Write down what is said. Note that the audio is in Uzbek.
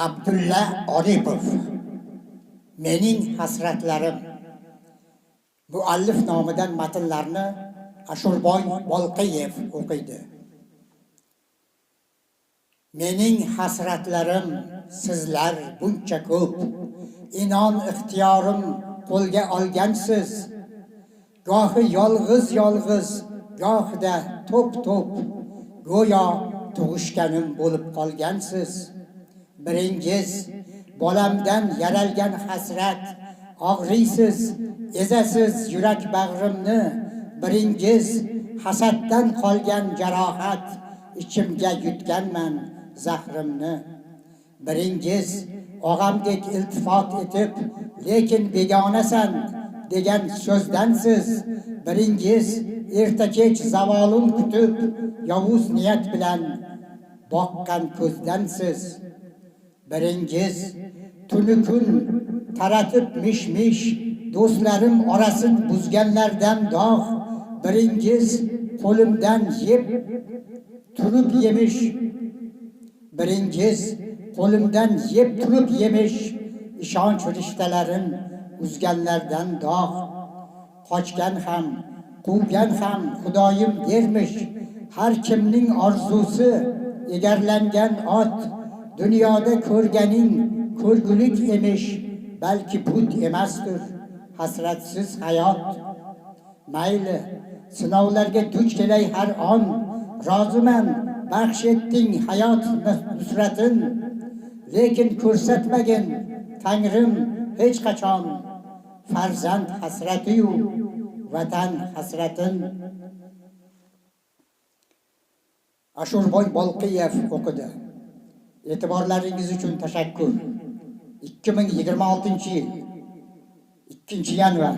Abdulla Oripov. Mening hasratlarim. Muallif nomidan matnlarni Ashurboy Bolqiyev o'qiydi. Mening hasratlarim sizlar buncha ko'p. Inon ixtiyorim qo'lga olgansiz. Gohi yolg'iz, gohida to'p, go'yo tug'ishganim bo'lib qolgansiz. Biringiz bolamdan yaralgan hasrat, og'riysiz, ezasiz yurak bag'rimni. Biringiz hasaddan qolgan jarohat, ichimga yutganman zahrimni. Biringiz og'amdek iltifot etib, lekin begonasan degan so'zdansiz. Biringiz erta kech zavolim kutib, yovuz niyat bilan boqqan ko'zdansiz. Biringiz tuni kun taratib mish-mish, do'stlarim orasin buzganlardan dog'. Biringiz qo'limdan yeb turib yemish. Biringiz qo'limdan yeb turib yemish, ishonch rishtalarim uzganlardan dog'. Qochgan ham, quvgan ham Xudoyim dermish. Har kimning orzusi egarlangan ot. Dunyoda ko'rganing ko'rgulik emish, balki but emasdir hasratsiz hayot. Mayli, sinovlarga duch kelay har on, roziman baxsh etding hayot nusratin. Lekin ko'rsatmagin Tangrim hech qachon farzand hasrati-yu vatan hasratin. Ashurboy Bolqiyev o'qidi. E'tiborlaringiz uchun tashakkur. 2026-yil 2-yanvar